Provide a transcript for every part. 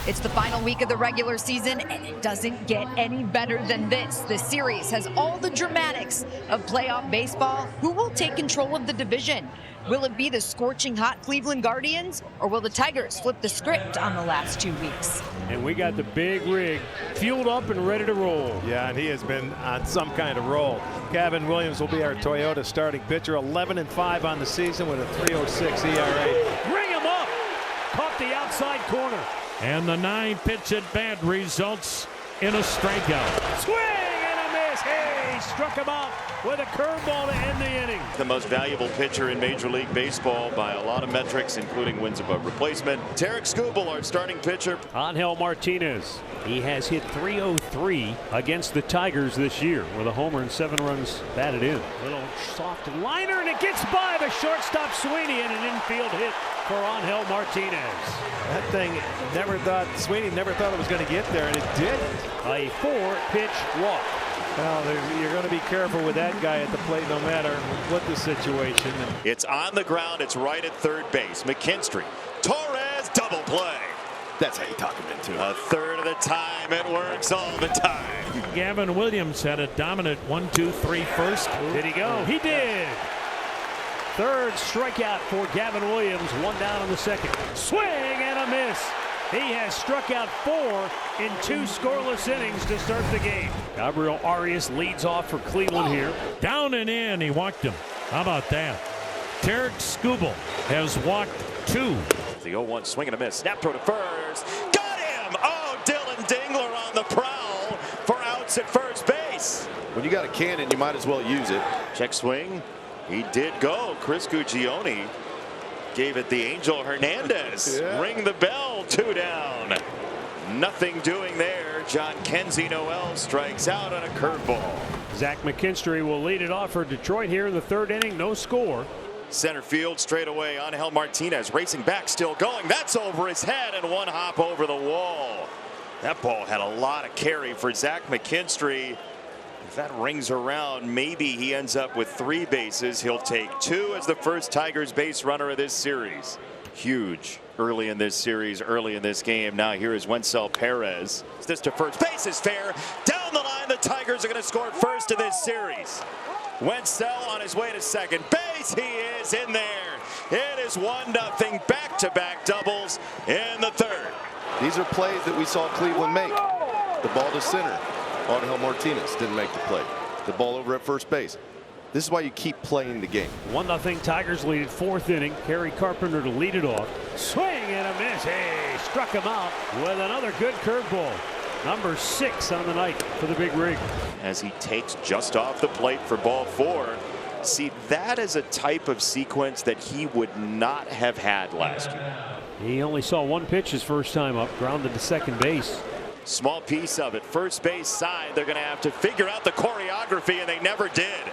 It's the final week of the regular season, and it doesn't get any better than this. The series has all the dramatics of playoff baseball. Who will take control of the division? Will it be the scorching hot Cleveland Guardians, or will the Tigers flip the script on the last 2 weeks? And we got the big rig fueled up and ready to roll. Yeah, and he has been on some kind of roll. Gavin Williams will be our Toyota starting pitcher, 11-5 on the season with a 3.06 ERA. Ring him up. Caught the outside corner. And the 9-pitch at bat results in a strikeout. Swing and a miss. Hey, struck him out with a curveball to end the inning. The most valuable pitcher in Major League Baseball by a lot of metrics, including wins above replacement. Tarek Skubal, our starting pitcher. Angel Martinez. He has hit .303 against the Tigers this year with a homer and 7 runs batted in. Little soft liner, and it gets by the shortstop Sweeney, and an infield hit for Angel Martinez. That thing Sweeney never thought it was going to get there, and it did. A 4-pitch walk. Well, you're going to be careful with that guy at the plate no matter what the situation. It's on the ground. It's right at third base. McKinstry. Torres, double play. That's how you talk him into it. A third of the time. It works all the time. Gavin Williams had a dominant 1-2-3 first. Did he go? He did. Third strikeout for Gavin Williams. 1 down in the second. Swing and a miss. He has struck out 4 in 2 scoreless innings to start the game. Gabriel Arias leads off for Cleveland here. Down and in, he walked him. How about that? Tarek Skubal has walked 2. The 0-1 swing and a miss. Snap throw to first. Got him! Oh, Dylan Dingler on the prowl for outs at first base. When you got a cannon, you might as well use it. Check swing. He did go. Chris Guccione gave it the Angel Hernandez. Yeah. Ring the bell. 2 down. Nothing doing there. John Kenzie Noel strikes out on a curveball. Zach McKinstry will lead it off for Detroit here in the 3rd inning. No score. Center field straight away. Angel Martinez racing back, still going. That's over his head, and 1 hop over the wall. That ball had a lot of carry for Zach McKinstry. If that rings around, maybe he ends up with 3 bases. He'll take 2 as the first Tigers base runner of this series. Huge early in this series, early in this game. Now here is Wencel Perez. This to first base is fair. Down the line, the Tigers are going to score first in this series. Wencel on his way to second base. He is in there. It is 1-0 back-to-back doubles in the 3rd. These are plays that we saw Cleveland make. The ball to center. Angel Martinez didn't make the play. The ball over at first base. This is why you keep playing the game. 1-0 Tigers lead at 4th inning. Kerry Carpenter to lead it off. Swing and a miss. Hey, struck him out with another good curveball. Number 6 on the night for the big rig. As he takes just off the plate for ball 4. See, that is a type of sequence that he would not have had last year. He only saw 1 pitch his first time up, grounded to second base. Small piece of it. First base side. They're going to have to figure out the choreography, and they never did.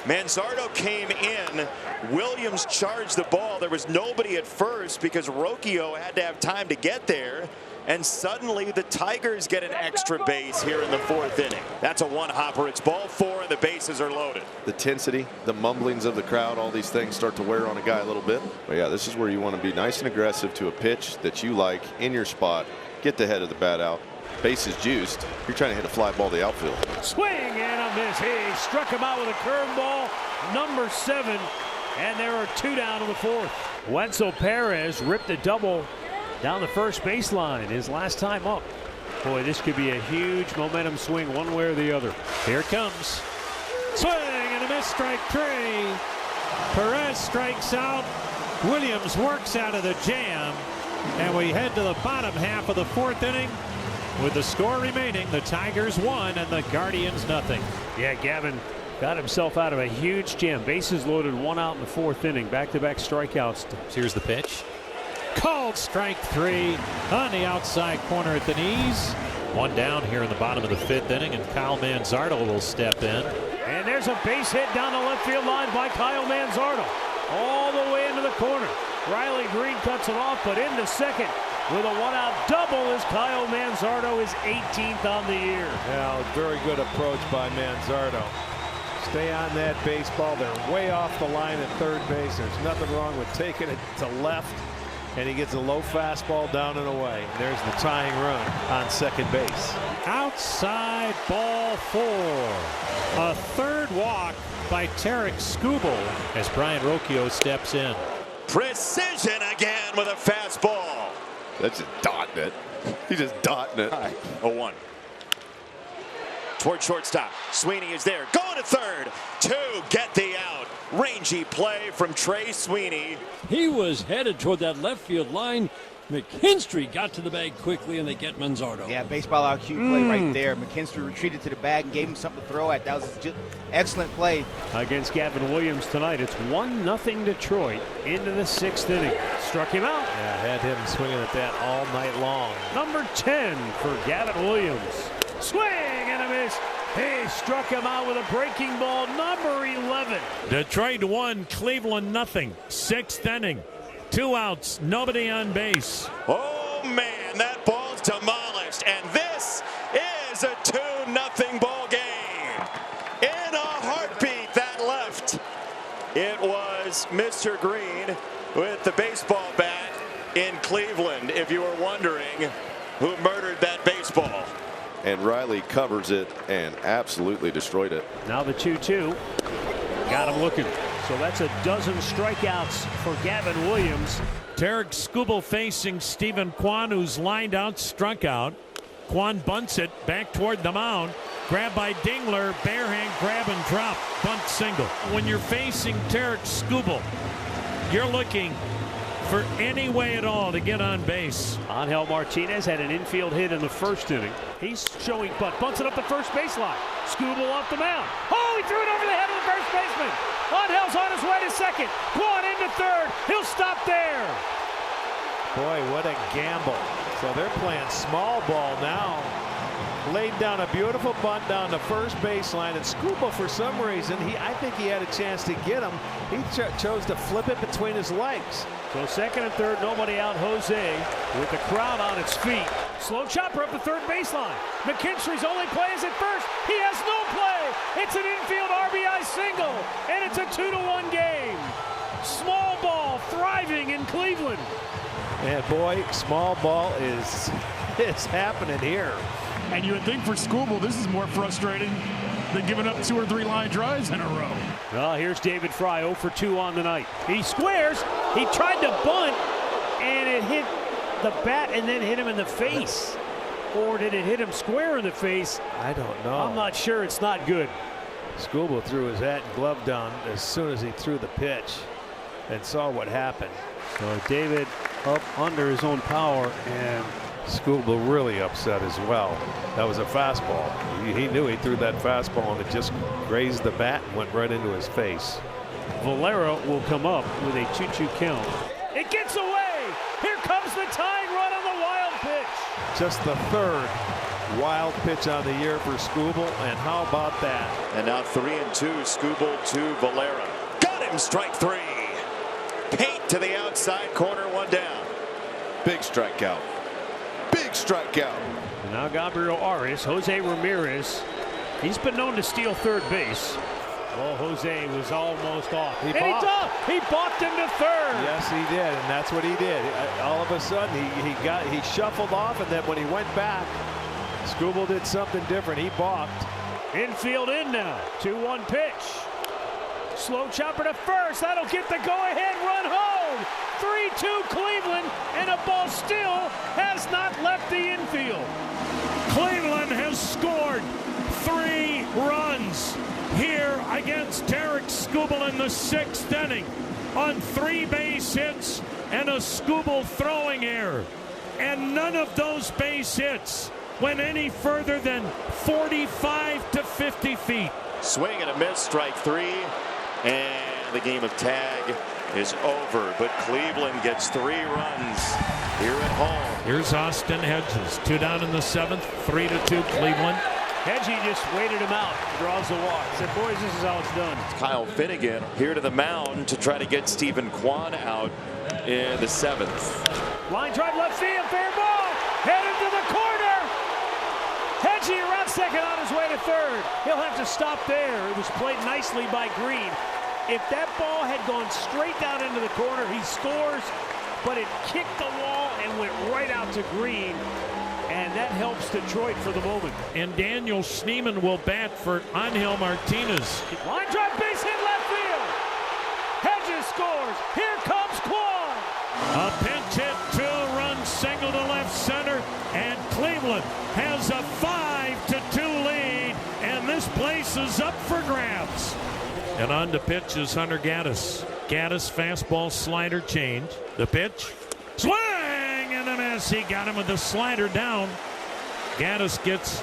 Manzardo came in. Williams charged the ball. There was nobody at first because Rocchio had to have time to get there. And suddenly the Tigers get an extra base here in the 4th inning. That's a 1-hopper. It's ball 4 and the bases are loaded. The tensity, the mumblings of the crowd, all these things start to wear on a guy a little bit. But yeah, this is where you want to be nice and aggressive to a pitch that you like in your spot. Get the head of the bat out. Base is juiced. You're trying to hit a fly ball to the outfield. Swing and a miss. He struck him out with a curveball. Number 7. And there are 2 down in the 4th. Wencel Perez ripped a double down the first baseline his last time up. Boy, this could be a huge momentum swing one way or the other. Here it comes. Swing and a miss, strike 3. Perez strikes out. Williams works out of the jam. And we head to the bottom half of the 4th inning. With the score remaining, the Tigers 1 and the Guardians nothing. Yeah, Gavin got himself out of a huge jam. Bases loaded, 1 out in the 4th inning. Back-to-back strikeouts. Here's the pitch. Called strike 3 on the outside corner at the knees. 1 down here in the bottom of the 5th inning, and Kyle Manzardo will step in. And there's a base hit down the left field line by Kyle Manzardo. All the way into the corner. Riley Green cuts it off, but into second with a 1-out double as Kyle Manzardo is 18th on the year. Yeah, very good approach by Manzardo. Stay on that baseball. They're way off the line at third base. There's nothing wrong with taking it to left and he gets a low fastball down and away. There's the tying run on second base. Outside ball 4. A third walk by Tarek Skubal as Brian Rocchio steps in. Precision again with a fastball. That's just dotting it. He's just dotting it. 0-1. Toward shortstop. Sweeney is there. Going to third to get the out. Rangy play from Trey Sweeney. He was headed toward that left field line. McKinstry got to the bag quickly, and they get Manzardo. Yeah, baseball IQ play right there. McKinstry retreated to the bag and gave him something to throw at. That was just excellent play. Against Gavin Williams tonight, it's 1-0 Detroit into the 6th inning. Struck him out. Yeah, had him swinging at that all night long. Number 10 for Gavin Williams. Swing and a miss. He struck him out with a breaking ball, number 11. Detroit 1, Cleveland nothing. 6th inning. 2 outs, nobody on base. Oh man, that ball's demolished, and this is a 2-0 ball game. In a heartbeat, that left. It was Mr. Green with the baseball bat in Cleveland, if you were wondering who murdered that baseball. And Riley covers it and absolutely destroyed it. Now the 2-2. Got him looking. So that's a dozen strikeouts for Gavin Williams. Tarek Skubal facing Stephen Kwan, who's lined out, struck out. Kwan bunts it back toward the mound. Grabbed by Dingler, bare hand grab and drop. Bunt single. When you're facing Tarek Skubal, you're looking for any way at all to get on base. Angel Martinez had an infield hit in the 1st inning. He's showing butt, bunts it up the first baseline. Skubal off the mound. Oh, he threw it over the head of the first baseman. Angel's on his way to second. Quan into third. He'll stop there. Boy, what a gamble. So they're playing small ball now. Laid down a beautiful bunt down the first baseline, and Skubal, for some reason, I think he had a chance to get him. He chose to flip it between his legs. So second and third, nobody out. Jose with the crowd on its feet. Slow chopper up the third baseline. McKinstry's only play is at first. He has no play. It's an infield RBI single, and it's a 2-1 game. Small ball thriving in Cleveland. And boy, small ball is happening here. And you would think for Skubal, this is more frustrating than giving up 2 or 3 line drives in a row. Well, here's David Fry, 0 for 2 on the night. He squares. He tried to bunt, and it hit the bat and then hit him in the face. Or did it hit him square in the face? I don't know. I'm not sure. It's not good. Skubal threw his hat and glove down as soon as he threw the pitch and saw what happened. So David up under his own power, and Skubal really upset as well. That was a fastball. He knew he threw that fastball, and it just grazed the bat and went right into his face. Valera will come up with a 2-2 count. It gets away. Here comes the tying run on the wild pitch. Just the 3rd wild pitch on the year for Skubal, and how about that? And now 3-2, Skubal to Valera. Got him, strike 3. Paint to the outside corner, 1 down. Big strikeout. Big strikeout. And now Gabriel Arias, Jose Ramirez. He's been known to steal third base. Well, Jose was almost off. He balked him to third. Yes, he did, and that's what he did. All of a sudden, he shuffled off, and then when he went back, Skubal did something different. He balked. Infield in now. 2-1 pitch. Slow chopper to first. That'll get the go-ahead run home. 3-2 Cleveland, and a ball still has not left the infield. Cleveland has scored 3 runs here against Tarek Skubal in the 6th inning on 3 base hits and a Skubal throwing error. And none of those base hits went any further than 45 to 50 feet. Swing and a miss, strike 3. And the game of tag is over, but Cleveland gets 3 runs here at home. Here's Austin Hedges, 2 down in the 7th, 3-2 Cleveland. Hedgie just waited him out, draws the walk. Said, boys, this is how it's done. Kyle Finnegan here to the mound to try to get Stephen Kwan out in the 7th. Line drive left field, fair ball, headed to the corner. Hedgie around second on his way to third. He'll have to stop there. It was played nicely by Green. If that ball had gone straight down into the corner, he scores. but it kicked the wall and went right out to green. And that helps Detroit for the moment. And Daniel Schneemann will bat for Angel Martinez. Line drive, base hit left field. Hedges scores. Here comes Kwan. A pinch hit, 2-run single to left center, and Cleveland has a 5-2 lead, and this place is up for grabs. And on to pitch is Hunter Gaddis. Gaddis fastball slider change. The pitch. Swing and a miss. He got him with the slider down. Gaddis gets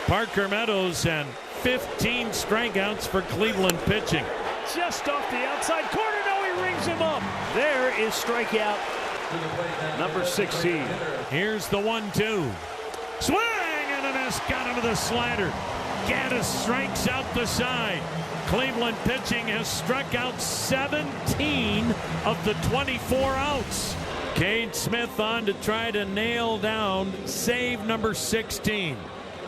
Parker Meadows and 15 strikeouts for Cleveland pitching. Just off the outside corner. No, he rings him up. There is strikeout number 16. Here's the 1-2. Swing and a miss. Got him with the slider. Gaddis strikes out the side. Cleveland pitching has struck out 17 of the 24 outs. Cade Smith on to try to nail down save number 16.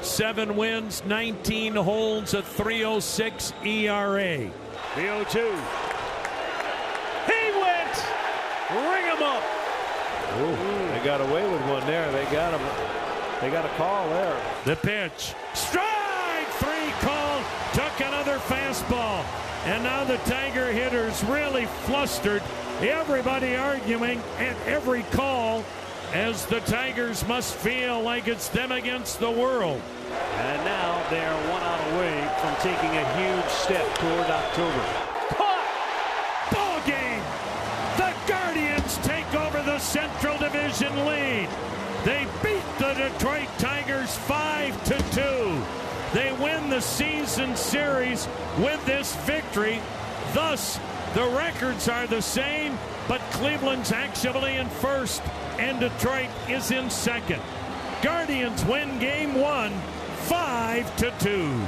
7 wins, 19 holds, a 3.06 ERA. The 0-2. He went. Ring him up. Ooh, they got away with one there. They got him. They got a call there. The pitch. Strike 3 called. Took another fastball. And now the Tiger hitters really flustered. Everybody arguing at every call as the Tigers must feel like it's them against the world. And now they're 1 out away from taking a huge step toward October. Caught! Ball game! The Guardians take over the Central Division lead. They beat the Detroit Tigers 5-2. They win the season series with this victory. Thus, the records are the same, but Cleveland's actually in first and Detroit is in second. Guardians win game 1, 5-2.